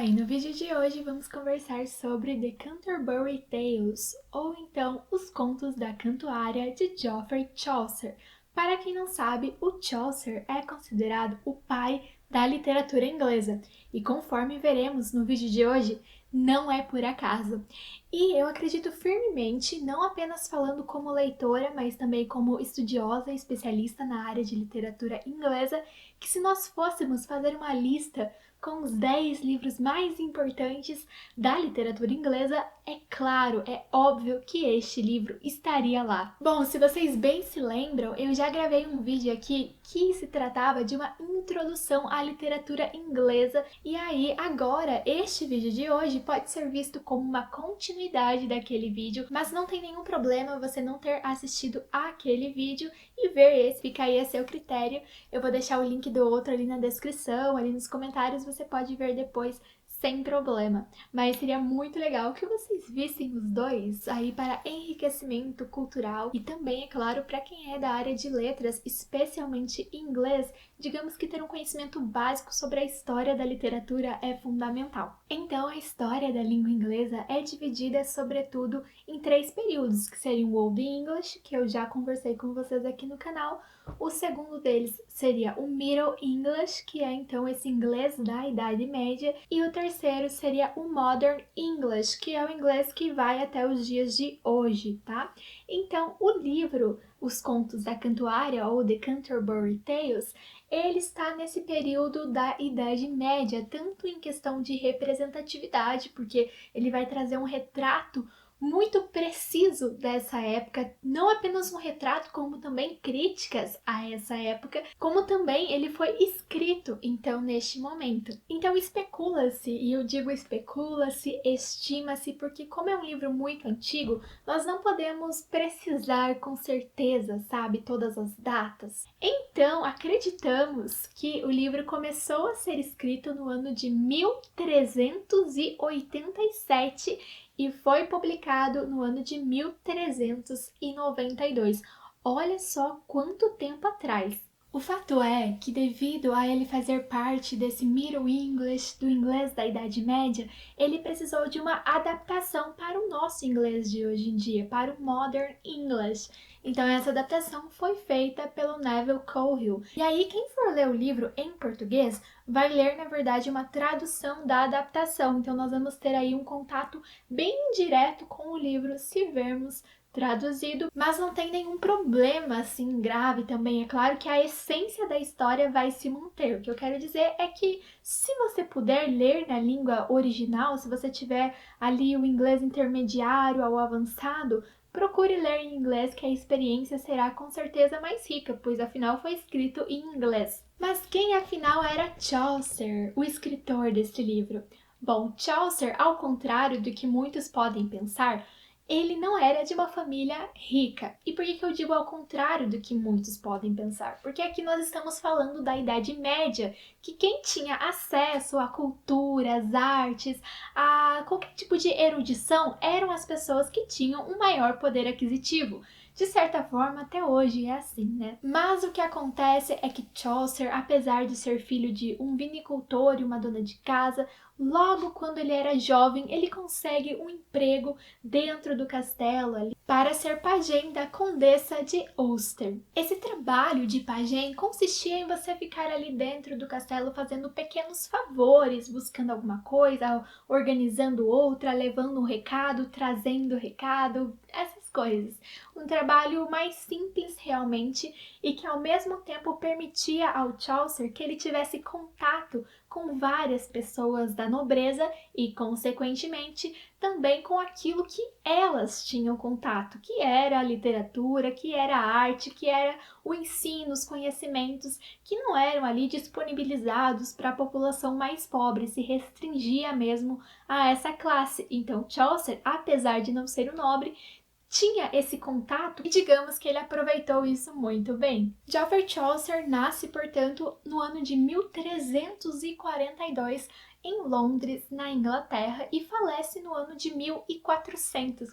e no vídeo de hoje vamos conversar sobre The Canterbury Tales, ou então Os Contos da Cantuária de Geoffrey Chaucer. Para quem não sabe, o Chaucer é considerado o pai da literatura inglesa, e conforme veremos no vídeo de hoje, não é por acaso. E eu acredito firmemente, não apenas falando como leitora, mas também como estudiosa e especialista na área de literatura inglesa, que se nós fôssemos fazer uma lista com os 10 livros mais importantes da literatura inglesa, é claro, é óbvio que este livro estaria lá. Bom, se vocês bem se lembram, eu já gravei um vídeo aqui que se tratava de uma introdução à literatura inglesa, e aí agora este vídeo de hoje pode ser visto como uma continuidade daquele vídeo, mas não tem nenhum problema você não ter assistido aquele vídeo e ver esse, fica aí a seu critério. Eu vou deixar o link do outro ali na descrição, ali nos comentários, você pode ver depois sem problema. Mas seria muito legal que vocês vissem os dois aí para enriquecimento cultural e também, é claro, para quem é da área de letras, especialmente inglês, digamos que ter um conhecimento básico sobre a história da literatura é fundamental. Então, a história da língua inglesa é dividida, sobretudo, em 3 períodos, que seriam o Old English, que eu já conversei com vocês aqui no canal. O segundo deles seria o Middle English, que é então esse inglês da Idade Média, e o terceiro seria o Modern English, que é o inglês que vai até os dias de hoje, tá? Então, o livro Os Contos da Cantuária, ou The Canterbury Tales, ele está nesse período da Idade Média, tanto em questão de representatividade, porque ele vai trazer um retrato muito preciso dessa época, não apenas um retrato, como também críticas a essa época, como também ele foi escrito, então, neste momento. Então, especula-se, e eu digo especula-se, estima-se, porque como é um livro muito antigo, nós não podemos precisar com certeza, sabe, todas as datas. Então, acreditamos que o livro começou a ser escrito no ano de 1387 e foi publicado no ano de 1392. Olha só quanto tempo atrás! O fato é que, devido a ele fazer parte desse Middle English, do inglês da Idade Média, ele precisou de uma adaptação para o nosso inglês de hoje em dia, para o Modern English. Então essa adaptação foi feita pelo Neville Cohill. E aí quem for ler o livro em português vai ler, na verdade, uma tradução da adaptação. Então nós vamos ter aí um contato bem direto com o livro se vermos traduzido, mas não tem nenhum problema assim grave também. É claro que a essência da história vai se manter. O que eu quero dizer é que se você puder ler na língua original, se você tiver ali o inglês intermediário ao avançado, procure ler em inglês, que a experiência será com certeza mais rica, pois afinal foi escrito em inglês. Mas quem afinal era Chaucer, o escritor deste livro? Bom, Chaucer, ao contrário do que muitos podem pensar, ele não era de uma família rica. E por que eu digo ao contrário do que muitos podem pensar? Porque aqui nós estamos falando da Idade Média, que quem tinha acesso à cultura, às artes, a qualquer tipo de erudição, eram as pessoas que tinham um maior poder aquisitivo. De certa forma, até hoje é assim, né? Mas o que acontece é que Chaucer, apesar de ser filho de um vinicultor e uma dona de casa, logo quando ele era jovem, ele consegue um emprego dentro do castelo ali para ser pajem da Condessa de Ulster. Esse trabalho de pajem consistia em você ficar ali dentro do castelo fazendo pequenos favores, buscando alguma coisa, organizando outra, levando um recado, trazendo recado, essas coisas. Um trabalho mais simples realmente e que ao mesmo tempo permitia ao Chaucer que ele tivesse contato com várias pessoas da nobreza e, consequentemente, também com aquilo que elas tinham contato, que era a literatura, que era a arte, que era o ensino, os conhecimentos, que não eram ali disponibilizados para a população mais pobre, se restringia mesmo a essa classe. Então, Chaucer, apesar de não ser um nobre, tinha esse contato e digamos que ele aproveitou isso muito bem. Geoffrey Chaucer nasce, portanto, no ano de 1342 em Londres, na Inglaterra, e falece no ano de 1400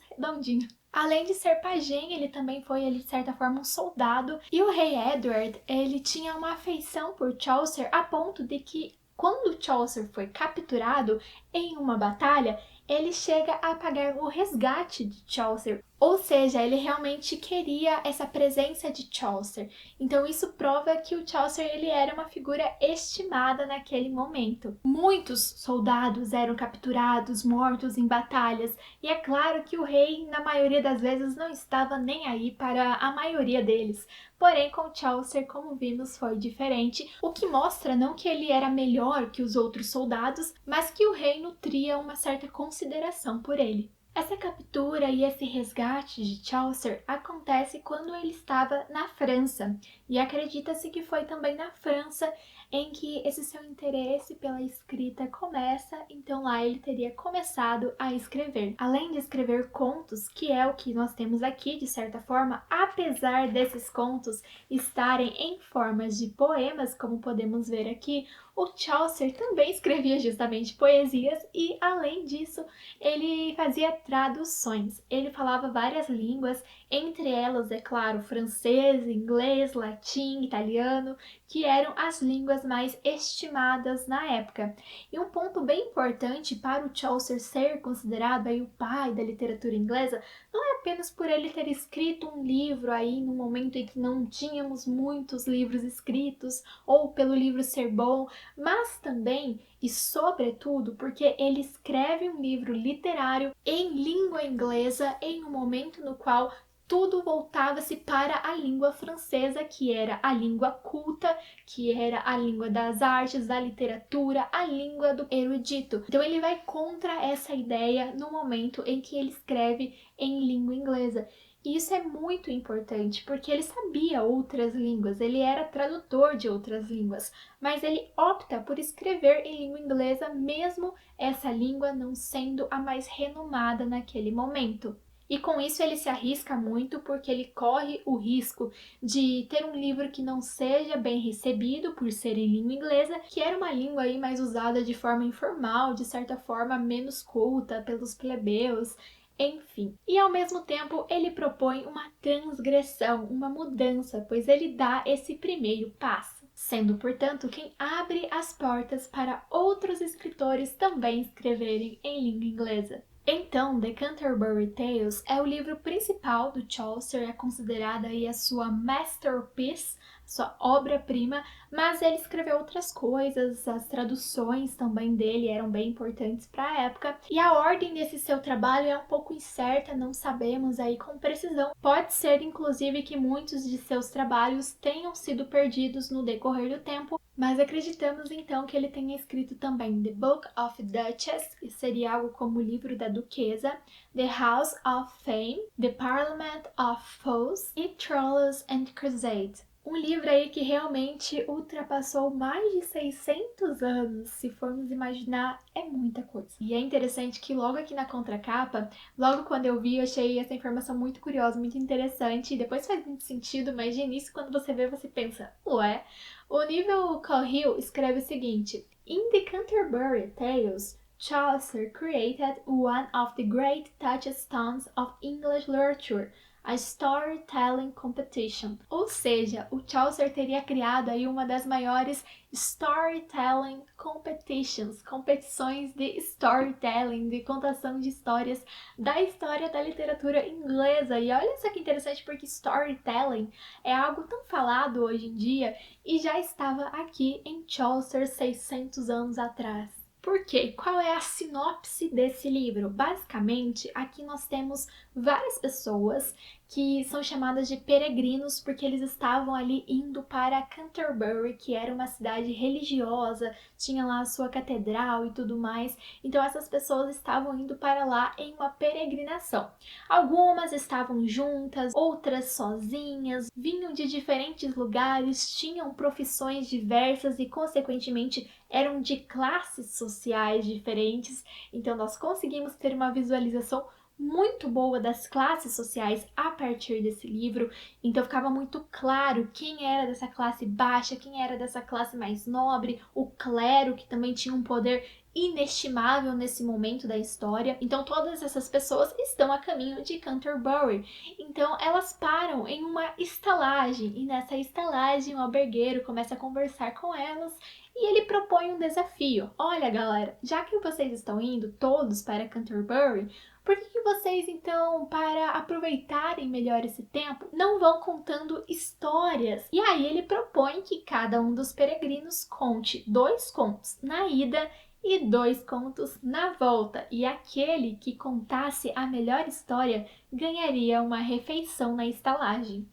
redondinho. Além de ser pajem, ele também foi, de certa forma, um soldado, e o rei Edward, ele tinha uma afeição por Chaucer a ponto de que Quando Chaucer foi capturado em uma batalha, ele chega a pagar o resgate de Chaucer, ou seja, ele realmente queria essa presença de Chaucer. Então isso prova que o Chaucer ele era uma figura estimada naquele momento. Muitos soldados eram capturados, mortos em batalhas, e é claro que o rei, na maioria das vezes, não estava nem aí para a maioria deles. Porém, com Chaucer, como vimos, foi diferente, o que mostra não que ele era melhor que os outros soldados, mas que o rei nutria uma certa consideração por ele. Essa captura e esse resgate de Chaucer acontece quando ele estava na França, e acredita-se que foi também na França em que esse seu interesse pela escrita começa, então lá ele teria começado a escrever. Além de escrever contos, que é o que nós temos aqui de certa forma, apesar desses contos estarem em formas de poemas, como podemos ver aqui, o Chaucer também escrevia justamente poesias e, além disso, ele fazia traduções. Ele falava várias línguas, entre elas, é claro, francês, inglês, latim, italiano, que eram as línguas mais estimadas na época. E um ponto bem importante para o Chaucer ser considerado aí o pai da literatura inglesa, não é apenas por ele ter escrito um livro aí no momento em que não tínhamos muitos livros escritos, ou pelo livro ser bom, mas também e sobretudo porque ele escreve um livro literário em língua inglesa em um momento no qual tudo voltava-se para a língua francesa, que era a língua culta, que era a língua das artes, da literatura, a língua do erudito. Então ele vai contra essa ideia no momento em que ele escreve em língua inglesa. E isso é muito importante, porque ele sabia outras línguas, ele era tradutor de outras línguas, mas ele opta por escrever em língua inglesa, mesmo essa língua não sendo a mais renomada naquele momento. E com isso ele se arrisca muito porque ele corre o risco de ter um livro que não seja bem recebido por ser em língua inglesa, que era uma língua aí mais usada de forma informal, de certa forma menos culta pelos plebeus, enfim. E ao mesmo tempo ele propõe uma transgressão, uma mudança, pois ele dá esse primeiro passo, sendo, portanto, quem abre as portas para outros escritores também escreverem em língua inglesa. Então, The Canterbury Tales é o livro principal do Chaucer, é considerada aí a sua masterpiece, sua obra-prima, mas ele escreveu outras coisas, as traduções também dele eram bem importantes para a época, e a ordem desse seu trabalho é um pouco incerta, não sabemos aí com precisão. Pode ser, inclusive, que muitos de seus trabalhos tenham sido perdidos no decorrer do tempo, mas acreditamos então que ele tenha escrito também The Book of Duchess, que seria algo como o livro da Duquesa, The House of Fame, The Parliament of Foes e Trolls and Crusade. Um livro aí que realmente ultrapassou mais de 600 anos, se formos imaginar, é muita coisa. E é interessante que logo aqui na contracapa, logo quando eu vi, eu achei essa informação muito curiosa, muito interessante, e depois faz muito sentido, mas de início quando você vê, você pensa, ué? O Nível Cahill escreve o seguinte: In the Canterbury Tales, Chaucer created one of the great touchstones of English literature, a storytelling competition. Ou seja, o Chaucer teria criado aí uma das maiores storytelling competitions, competições de storytelling, de contação de histórias da história da literatura inglesa. E olha só que interessante, porque storytelling é algo tão falado hoje em dia e já estava aqui em Chaucer 600 anos atrás. Por quê? Qual é a sinopse desse livro? Basicamente, aqui nós temos várias pessoas que são chamadas de peregrinos porque eles estavam ali indo para Canterbury, que era uma cidade religiosa, tinha lá a sua catedral e tudo mais. Então essas pessoas estavam indo para lá em uma peregrinação. Algumas estavam juntas, outras sozinhas, vinham de diferentes lugares, tinham profissões diversas e consequentemente eram de classes sociais diferentes. Então nós conseguimos ter uma visualização muito boa das classes sociais a partir desse livro, então ficava muito claro quem era dessa classe baixa, quem era dessa classe mais nobre, o clero, que também tinha um poder inestimável nesse momento da história. Então todas essas pessoas estão a caminho de Canterbury. Então elas param em uma estalagem, e nessa estalagem o albergueiro começa a conversar com elas e ele propõe um desafio. Olha, galera, já que vocês estão indo todos para Canterbury, por que vocês, então, para aproveitarem melhor esse tempo, não vão contando histórias? E aí ele propõe que cada um dos peregrinos conte 2 contos na ida e 2 contos na volta. E aquele que contasse a melhor história ganharia uma refeição na estalagem.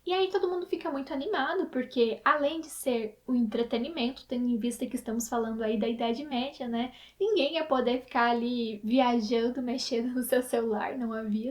E aí todo mundo fica muito animado, porque além de ser o entretenimento, tendo em vista que estamos falando aí da Idade Média, né? Ninguém ia poder ficar ali viajando, mexendo no seu celular, não havia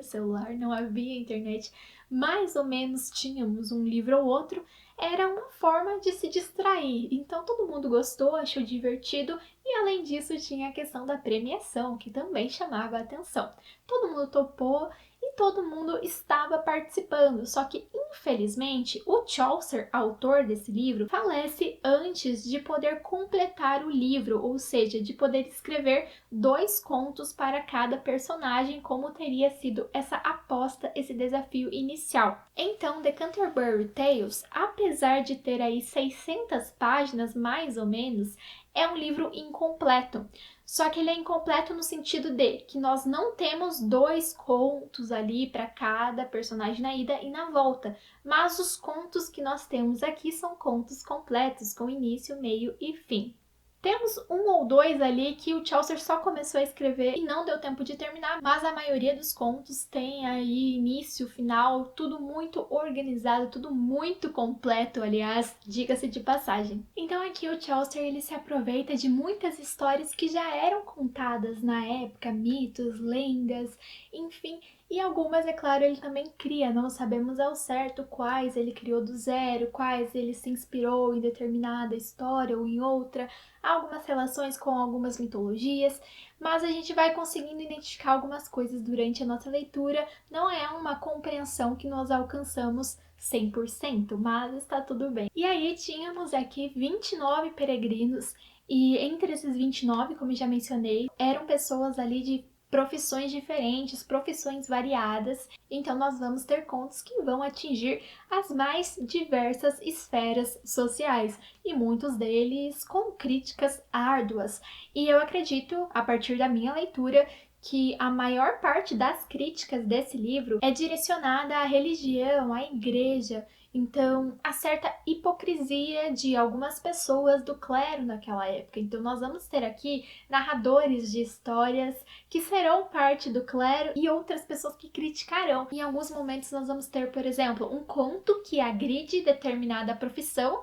internet. Mais ou menos tínhamos um livro ou outro, era uma forma de se distrair. Então todo mundo gostou, achou divertido e além disso tinha a questão da premiação, que também chamava a atenção. Todo mundo topou e todo mundo estava participando, só que infelizmente o Chaucer, autor desse livro, falece antes de poder completar o livro, ou seja, de poder escrever 2 contos para cada personagem, como teria sido essa aposta, esse desafio inicial. Então, The Canterbury Tales, apesar de ter aí 600 páginas mais ou menos, é um livro incompleto. Só que ele é incompleto no sentido de que nós não temos 2 contos ali para cada personagem na ida e na volta, mas os contos que nós temos aqui são contos completos, com início, meio e fim. Temos 1 ou 2 ali que o Chaucer só começou a escrever e não deu tempo de terminar, mas a maioria dos contos tem aí início, final, tudo muito organizado, tudo muito completo, aliás, diga-se de passagem. Então aqui o Chaucer ele se aproveita de muitas histórias que já eram contadas na época, mitos, lendas, enfim, e algumas, é claro, ele também cria, não sabemos ao certo quais ele criou do zero, quais ele se inspirou em determinada história ou em outra, há algumas relações com algumas mitologias, mas a gente vai conseguindo identificar algumas coisas durante a nossa leitura, não é uma compreensão que nós alcançamos 100%, mas está tudo bem. E aí tínhamos aqui 29 peregrinos, e entre esses 29, como já mencionei, eram pessoas ali de profissões diferentes, profissões variadas, então nós vamos ter contos que vão atingir as mais diversas esferas sociais e muitos deles com críticas árduas. E eu acredito, a partir da minha leitura, que a maior parte das críticas desse livro é direcionada à religião, à igreja. Então, há certa hipocrisia de algumas pessoas do clero naquela época. Então, nós vamos ter aqui narradores de histórias que serão parte do clero e outras pessoas que criticarão. Em alguns momentos, nós vamos ter, por exemplo, um conto que agride determinada profissão.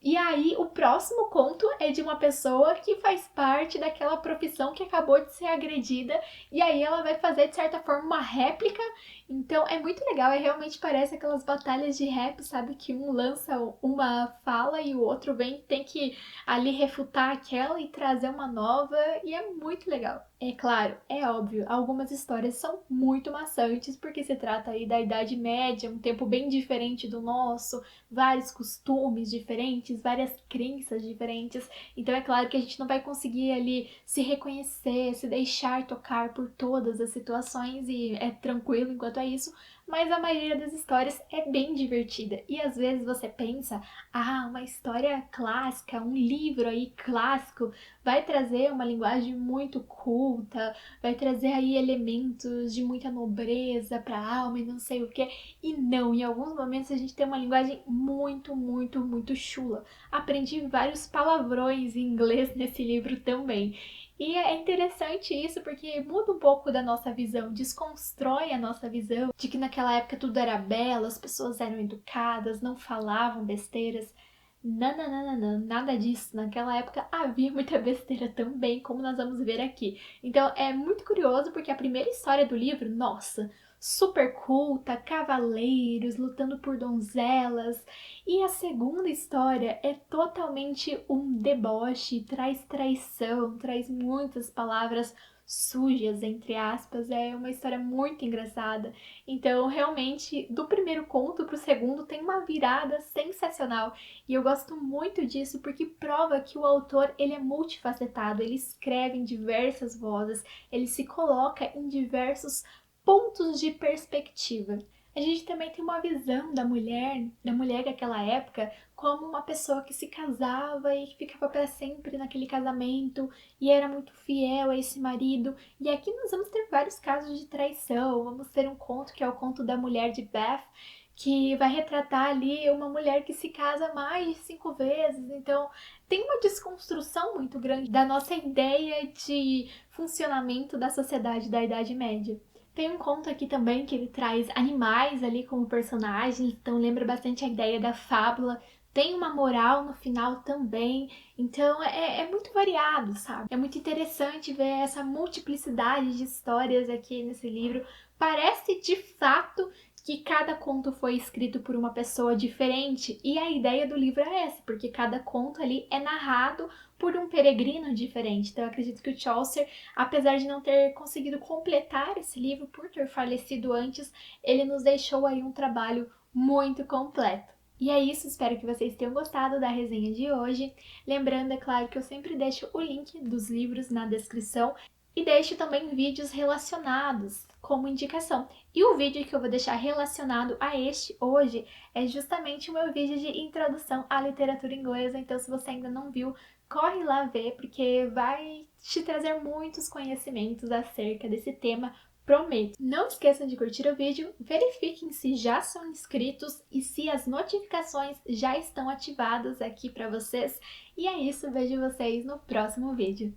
E aí, o próximo conto é de uma pessoa que faz parte daquela profissão que acabou de ser agredida, e aí ela vai fazer, de certa forma, uma réplica. Então, é muito legal, realmente parece aquelas batalhas de rap, sabe? Que um lança uma fala e o outro vem, tem que ali refutar aquela e trazer uma nova, e é muito legal. É claro, é óbvio, algumas histórias são muito maçantes, porque se trata aí da Idade Média, um tempo bem diferente do nosso, vários costumes diferentes, várias crenças diferentes. Então é claro que a gente não vai conseguir ali se reconhecer, se deixar tocar por todas as situações e é tranquilo enquanto é isso, mas a maioria das histórias é bem divertida. E às vezes você pensa, uma história clássica, um livro aí clássico, vai trazer uma linguagem muito culta, vai trazer aí elementos de muita nobreza para a alma e não sei o que. E não, em alguns momentos a gente tem uma linguagem muito, muito, muito chula. Aprendi vários palavrões em inglês nesse livro também. E é interessante isso porque muda um pouco da nossa visão, desconstrói a nossa visão de que naquela época tudo era belo, as pessoas eram educadas, não falavam besteiras. Não, não, não, não, não, nada disso. Naquela época havia muita besteira também, como nós vamos ver aqui. Então é muito curioso porque a primeira história do livro, nossa, super culta, cavaleiros lutando por donzelas. E a segunda história é totalmente um deboche, traz traição, traz muitas palavras sujas, entre aspas, é uma história muito engraçada. Então, realmente, do primeiro conto pro segundo tem uma virada sensacional. E eu gosto muito disso porque prova que o autor ele é multifacetado, ele escreve em diversas vozes, ele se coloca em diversos pontos de perspectiva. A gente também tem uma visão da mulher daquela época como uma pessoa que se casava e que ficava para sempre naquele casamento e era muito fiel a esse marido. E aqui nós vamos ter vários casos de traição. Vamos ter um conto que é o conto da mulher de Beth, que vai retratar ali uma mulher que se casa mais de 5 vezes. Então, tem uma desconstrução muito grande da nossa ideia de funcionamento da sociedade da Idade Média. Tem um conto aqui também que ele traz animais ali como personagens, então lembra bastante a ideia da fábula. Tem uma moral no final também, então é muito variado, sabe? É muito interessante ver essa multiplicidade de histórias aqui nesse livro. Parece de fato que cada conto foi escrito por uma pessoa diferente, e a ideia do livro é essa, porque cada conto ali é narrado por um peregrino diferente. Então eu acredito que o Chaucer, apesar de não ter conseguido completar esse livro por ter falecido antes, ele nos deixou aí um trabalho muito completo. E é isso, espero que vocês tenham gostado da resenha de hoje. Lembrando, é claro, que eu sempre deixo o link dos livros na descrição e deixo também vídeos relacionados como indicação. E o vídeo que eu vou deixar relacionado a este hoje é justamente o meu vídeo de introdução à literatura inglesa, então se você ainda não viu, corre lá ver, porque vai te trazer muitos conhecimentos acerca desse tema, prometo. Não esqueçam de curtir o vídeo, verifiquem se já são inscritos e se as notificações já estão ativadas aqui para vocês. E é isso, vejo vocês no próximo vídeo.